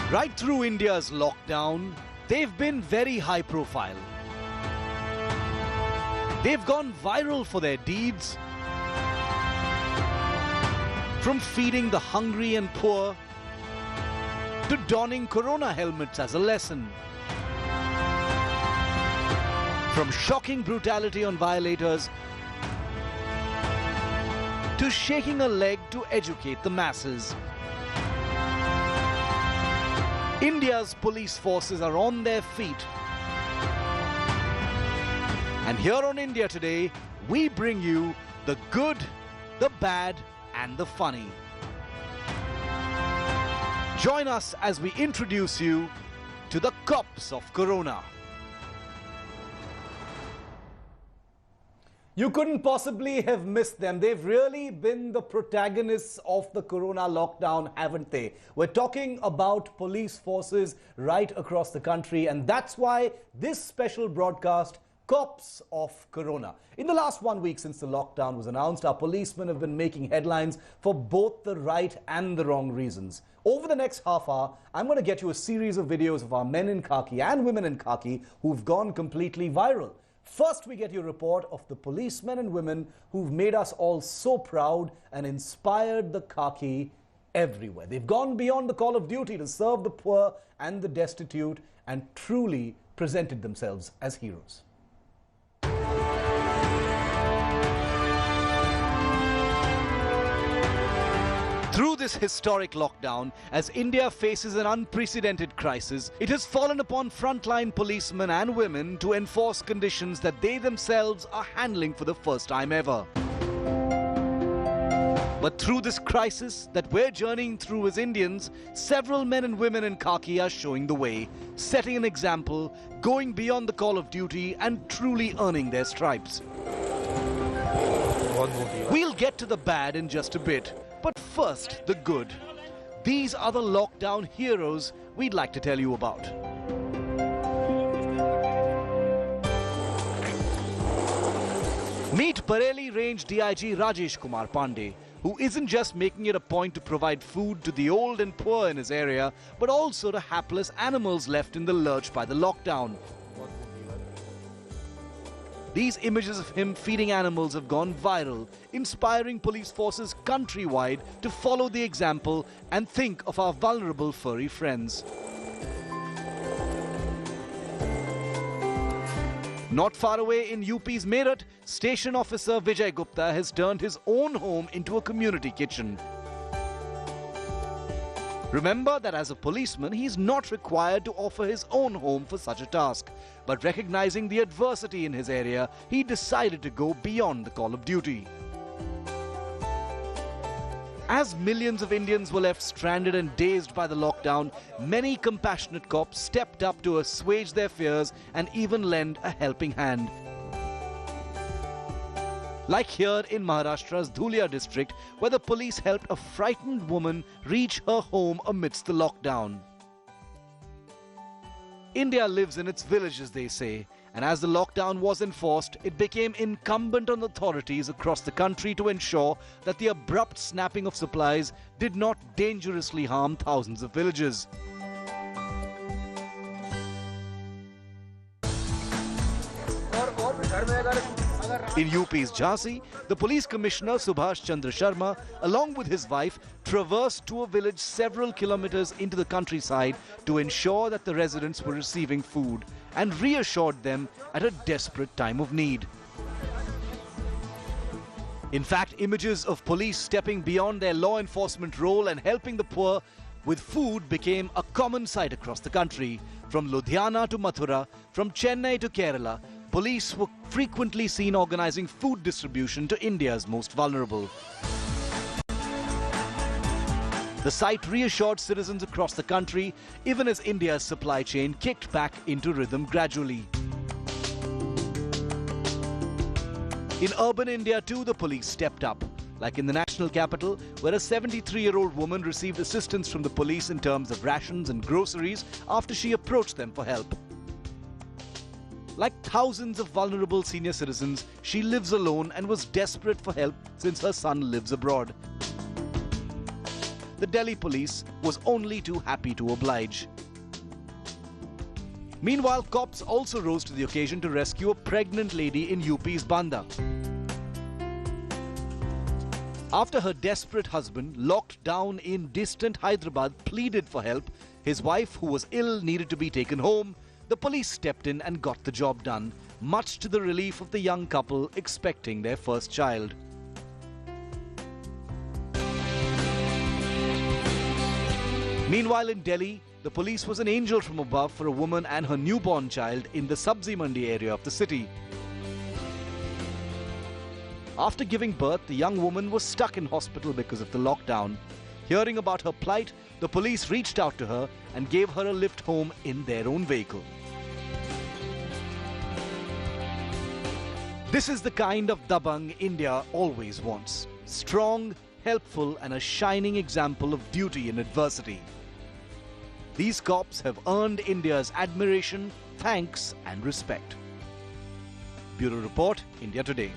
Right through India's lockdown, they've been very high profile. They've gone viral for their deeds. From feeding the hungry and poor to donning corona helmets as a lesson. From shocking brutality on violators to shaking a leg to educate the masses. India's police forces are on their feet. And here on India Today, we bring you the good, the bad, and the funny. Join us as we introduce you to the cops of Corona. You couldn't possibly have missed them. They've really been the protagonists of the Corona lockdown, haven't they? We're talking about police forces right across the country, and that's why this special broadcast, Cops of Corona. In the last 1 week since the lockdown was announced, our policemen have been making headlines for both the right and the wrong reasons. Over the next half hour, I'm going to get you a series of videos of our men in khaki and women in khaki who've gone completely viral. First, we get you a report of the policemen and women who've made us all so proud and inspired the khaki everywhere. They've gone beyond the call of duty to serve the poor and the destitute and truly presented themselves as heroes. Through this historic lockdown, as India faces an unprecedented crisis, it has fallen upon frontline policemen and women to enforce conditions that they themselves are handling for the first time ever. But through this crisis that we're journeying through as Indians, several men and women in khaki are showing the way, setting an example, going beyond the call of duty and truly earning their stripes. We'll get to the bad in just a bit. But first, the good. These are the lockdown heroes we'd like to tell you about. Meet Bareilly Range DIG Rajesh Kumar Pandey, who isn't just making it a point to provide food to the old and poor in his area, but also to hapless animals left in the lurch by the lockdown. These images of him feeding animals have gone viral, inspiring police forces countrywide to follow the example and think of our vulnerable furry friends. Not far away in UP's Meerut, Station Officer Vijay Gupta has turned his own home into a community kitchen. Remember that as a policeman, he's not required to offer his own home for such a task. But recognizing the adversity in his area, he decided to go beyond the call of duty. As millions of Indians were left stranded and dazed by the lockdown, many compassionate cops stepped up to assuage their fears and even lend a helping hand. Like here in Maharashtra's Dhulia district, where the police helped a frightened woman reach her home amidst the lockdown. India lives in its villages, they say, and as the lockdown was enforced, it became incumbent on authorities across the country to ensure that the abrupt snapping of supplies did not dangerously harm thousands of villages. In UP's Jhansi, the police commissioner Subhash Chandra Sharma, along with his wife, traversed to a village several kilometers into the countryside to ensure that the residents were receiving food and reassured them at a desperate time of need. In fact, images of police stepping beyond their law enforcement role and helping the poor with food became a common sight across the country. From Ludhiana to Mathura, from Chennai to Kerala, police were frequently seen organizing food distribution to India's most vulnerable. The sight reassured citizens across the country, even as India's supply chain kicked back into rhythm gradually. In urban India too, the police stepped up. Like in the national capital, where a 73-year-old woman received assistance from the police in terms of rations and groceries after she approached them for help. Like thousands of vulnerable senior citizens, she lives alone and was desperate for help since her son lives abroad. the Delhi police was only too happy to oblige. Meanwhile, cops also rose to the occasion to rescue a pregnant lady in UP's Banda. After her desperate husband, locked down in distant Hyderabad, pleaded for help, his wife, who was ill, needed to be taken home, the police stepped in and got the job done, much to the relief of the young couple expecting their first child. Meanwhile, in Delhi, the police was an angel from above for a woman and her newborn child in the Sabzi Mandi area of the city. After giving birth, the young woman was stuck in hospital because of the lockdown. Hearing about her plight, the police reached out to her and gave her a lift home in their own vehicle. This is the kind of dabang India always wants. Strong, helpful, and a shining example of duty in adversity. These cops have earned India's admiration, thanks, and respect. Bureau Report, India Today.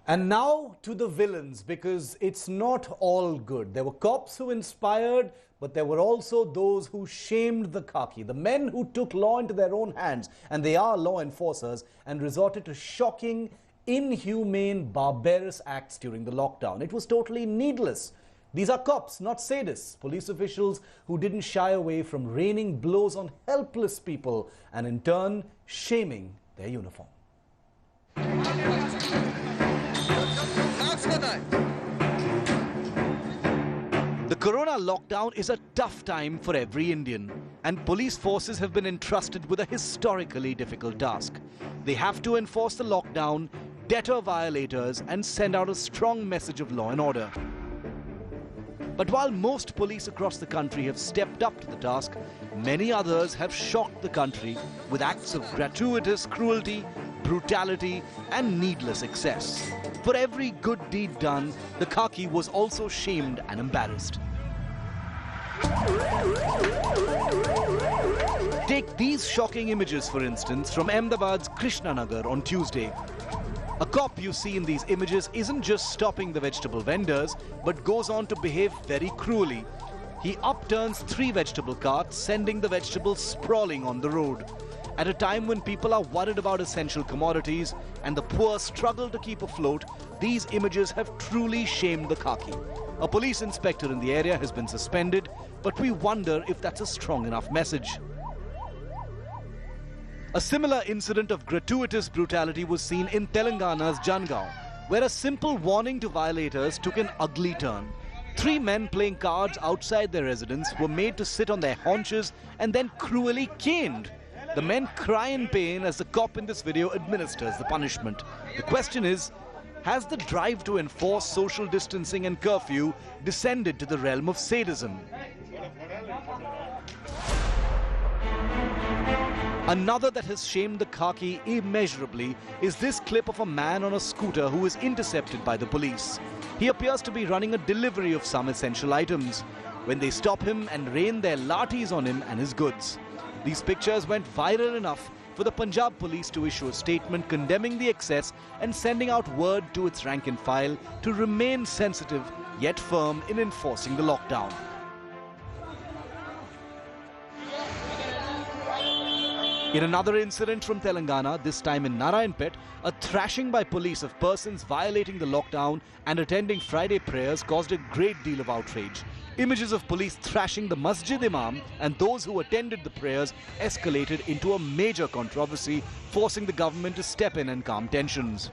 And now to the villains, because it's not all good. There were cops who inspired, but there were also those who shamed the khaki. The men who took law into their own hands, and they are law enforcers, and resorted to shocking, inhumane, barbarous acts during the lockdown. It was totally needless. These are cops, not sadists, police officials who didn't shy away from raining blows on helpless people and in turn shaming their uniform. The corona lockdown is a tough time for every Indian, and police forces have been entrusted with a historically difficult task. They have to enforce the lockdown, deter violators, and send out a strong message of law and order. But while most police across the country have stepped up to the task, many others have shocked the country with acts of gratuitous cruelty, brutality, and needless excess. For every good deed done, the khaki was also shamed and embarrassed. Take these shocking images, for instance, from Ahmedabad's Krishnanagar on Tuesday. A cop you see in these images isn't just stopping the vegetable vendors, but goes on to behave very cruelly. He upturns 3 vegetable carts, sending the vegetables sprawling on the road. At a time when people are worried about essential commodities and the poor struggle to keep afloat, these images have truly shamed the khaki. A police inspector in the area has been suspended, but we wonder if that's a strong enough message. A similar incident of gratuitous brutality was seen in Telangana's Jangaon, where a simple warning to violators took an ugly turn. 3 men playing cards outside their residence were made to sit on their haunches and then cruelly caned. The men cry in pain as the cop in this video administers the punishment. The question is, has the drive to enforce social distancing and curfew descended to the realm of sadism? Another that has shamed the khaki immeasurably is this clip of a man on a scooter who is intercepted by the police. He appears to be running a delivery of some essential items when they stop him and rain their lathis on him and his goods. These pictures went viral enough for the Punjab police to issue a statement condemning the excess and sending out word to its rank and file to remain sensitive yet firm in enforcing the lockdown. In another incident from Telangana, this time in Narayanpet, a thrashing by police of persons violating the lockdown and attending Friday prayers caused a great deal of outrage. Images of police thrashing the masjid imam and those who attended the prayers escalated into a major controversy, forcing the government to step in and calm tensions.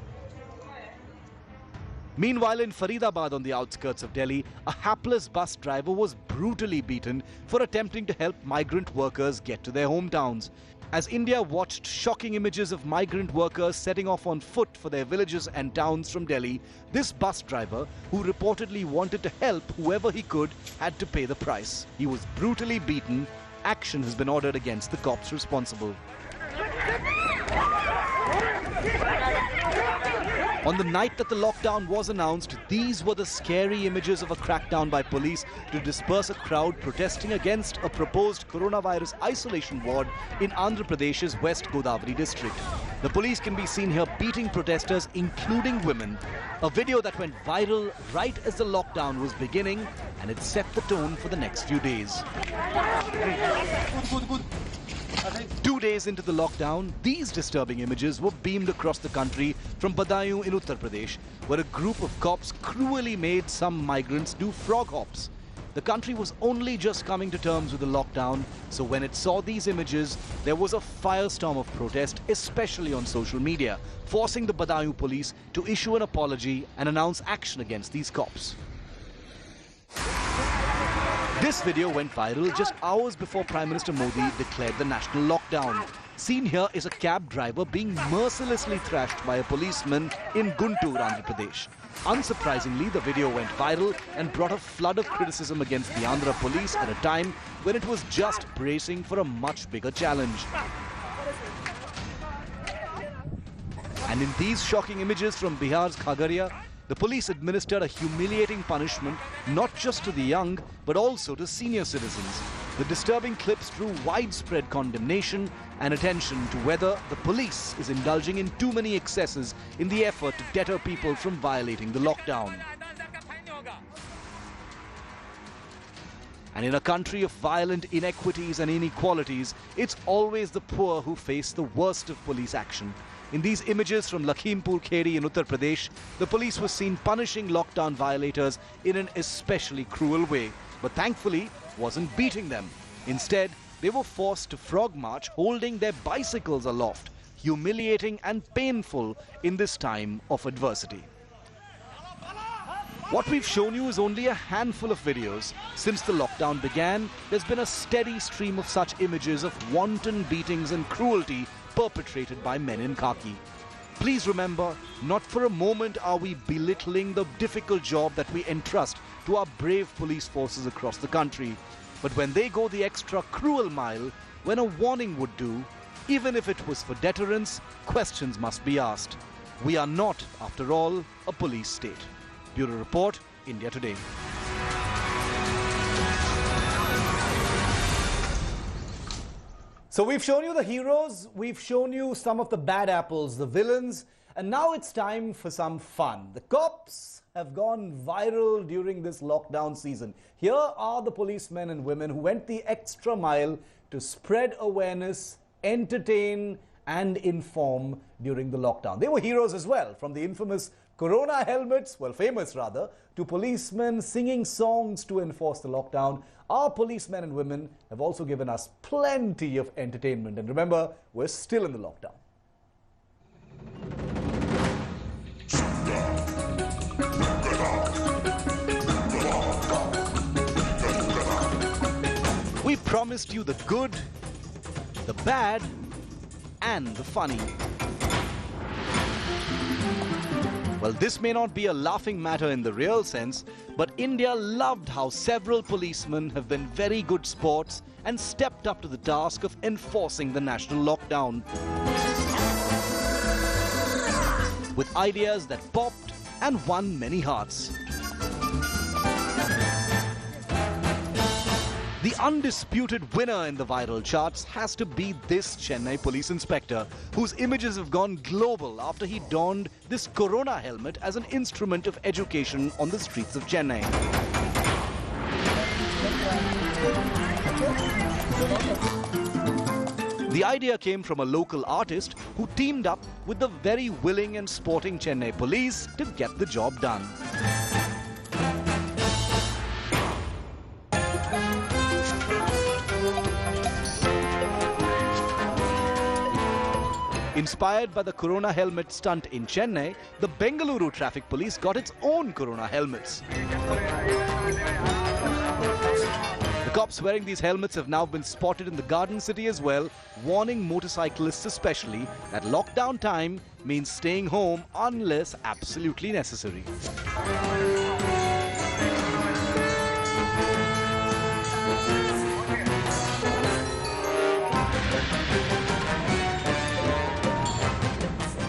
Meanwhile, in Faridabad on the outskirts of Delhi, a hapless bus driver was brutally beaten for attempting to help migrant workers get to their hometowns. As India watched shocking images of migrant workers setting off on foot for their villages and towns from Delhi, this bus driver, who reportedly wanted to help whoever he could, had to pay the price. He was brutally beaten. Action has been ordered against the cops responsible. On the night that the lockdown was announced, these were the scary images of a crackdown by police to disperse a crowd protesting against a proposed coronavirus isolation ward in Andhra Pradesh's West Godavari district. The police can be seen here beating protesters, including women. A video that went viral right as the lockdown was beginning, and it set the tone for the next few days. 2 days into the lockdown, these disturbing images were beamed across the country from Badaयूं in Uttar Pradesh, where a group of cops cruelly made some migrants do frog hops. The country was only just coming to terms with the lockdown, so when it saw these images, there was a firestorm of protest, especially on social media, forcing the Badaयूं police to issue an apology and announce action against these cops. This video went viral just hours before Prime Minister Modi declared the national lockdown. Seen here is a cab driver being mercilessly thrashed by a policeman in Guntur, Andhra Pradesh. Unsurprisingly, the video went viral and brought a flood of criticism against the Andhra police at a time when it was just bracing for a much bigger challenge. And in these shocking images from Bihar's Khagaria, the police administered a humiliating punishment not just to the young, but also to senior citizens. The disturbing clips drew widespread condemnation and attention to whether the police is indulging in too many excesses in the effort to deter people from violating the lockdown. And in a country of violent inequities and inequalities, it's always the poor who face the worst of police action. In these images from Lakhimpur Kheri in Uttar Pradesh, the police was seen punishing lockdown violators in an especially cruel way, but thankfully wasn't beating them. Instead, they were forced to frog march holding their bicycles aloft, humiliating and painful in this time of adversity. What we've shown you is only a handful of videos. Since the lockdown began, there's been a steady stream of such images of wanton beatings and cruelty perpetrated by men in khaki. Please remember, not for a moment are we belittling the difficult job that we entrust to our brave police forces across the country. But when they go the extra cruel mile, when a warning would do, even if it was for deterrence, questions must be asked. We are not, after all, a police state. Bureau Report, India Today. So we've shown you the heroes, we've shown you some of the bad apples, the villains, and now it's time for some fun. The cops have gone viral during this lockdown season. Here are the policemen and women who went the extra mile to spread awareness, entertain, and inform during the lockdown. They were heroes as well, from the infamous Corona helmets, well, famous rather, to policemen singing songs to enforce the lockdown. Our policemen and women have also given us plenty of entertainment. And remember, we're still in the lockdown. We promised you the good, the bad, and the funny. Well, this may not be a laughing matter in the real sense, but India loved how several policemen have been very good sports and stepped up to the task of enforcing the national lockdown. With ideas that popped and won many hearts. The undisputed winner in the viral charts has to be this Chennai police inspector, whose images have gone global after he donned this Corona helmet as an instrument of education on the streets of Chennai. The idea came from a local artist who teamed up with the very willing and sporting Chennai police to get the job done. Inspired by the Corona helmet stunt in Chennai, the Bengaluru traffic police got its own Corona helmets. The cops wearing these helmets have now been spotted in the Garden City as well, warning motorcyclists especially that lockdown time means staying home unless absolutely necessary.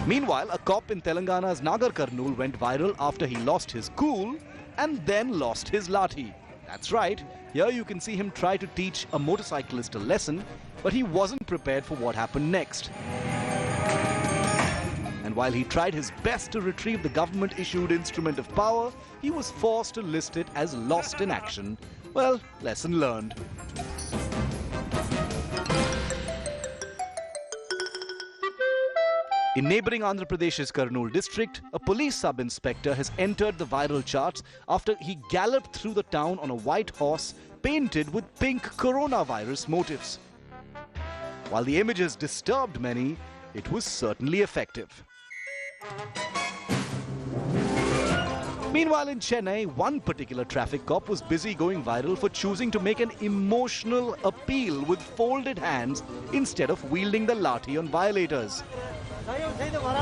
Meanwhile, a cop in Telangana's Nagar Kurnool went viral after he lost his cool and then lost his lathi. That's right, here you can see him try to teach a motorcyclist a lesson, but he wasn't prepared for what happened next. And while he tried his best to retrieve the government-issued instrument of power, he was forced to list it as lost in action. Well, lesson learned. In neighbouring Andhra Pradesh's Kurnool district, a police sub-inspector has entered the viral charts after he galloped through the town on a white horse painted with pink coronavirus motifs. While the images disturbed many, it was certainly effective. Meanwhile, in Chennai, one particular traffic cop was busy going viral for choosing to make an emotional appeal with folded hands instead of wielding the lathi on violators.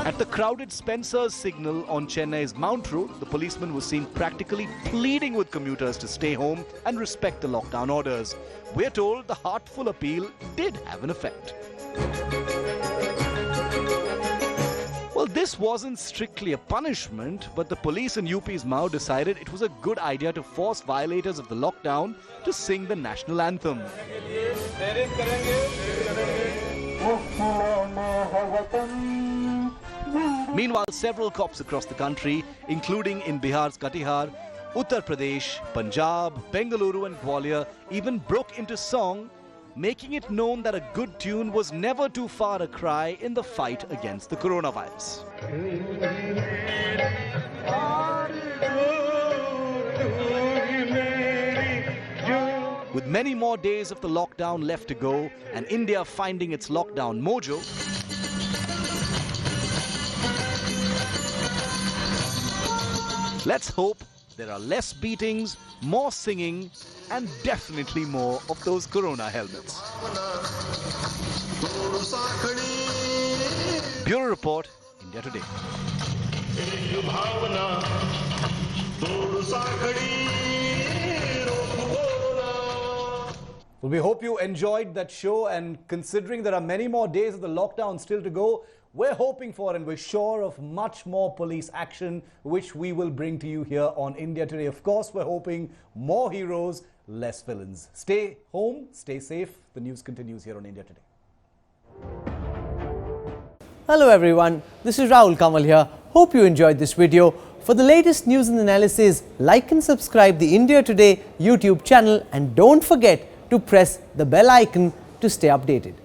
At the crowded Spencer's signal on Chennai's Mount Road, the policeman was seen practically pleading with commuters to stay home and respect the lockdown orders. We're told the heartful appeal did have an effect. Well, this wasn't strictly a punishment, but the police in UP's Mao decided it was a good idea to force violators of the lockdown to sing the national anthem. Meanwhile, several cops across the country, including in Bihar's Katihar, Uttar Pradesh, Punjab, Bengaluru and Gwalior, even broke into song, making it known that a good tune was never too far a cry in the fight against the coronavirus. With many more days of the lockdown left to go and India finding its lockdown mojo, let's hope there are less beatings, more singing, and definitely more of those corona helmets. Bureau Report, India Today. Well, we hope you enjoyed that show, and considering there are many more days of the lockdown still to go, we're hoping for and we're sure of much more police action, which we will bring to you here on India Today. Of course, we're hoping more heroes, less villains. Stay home, stay safe. The news continues here on India Today. Hello everyone, this is Rahul Kamal here. Hope you enjoyed this video. For the latest news and analysis, like and subscribe the India Today YouTube channel, and don't forget to press the bell icon to stay updated.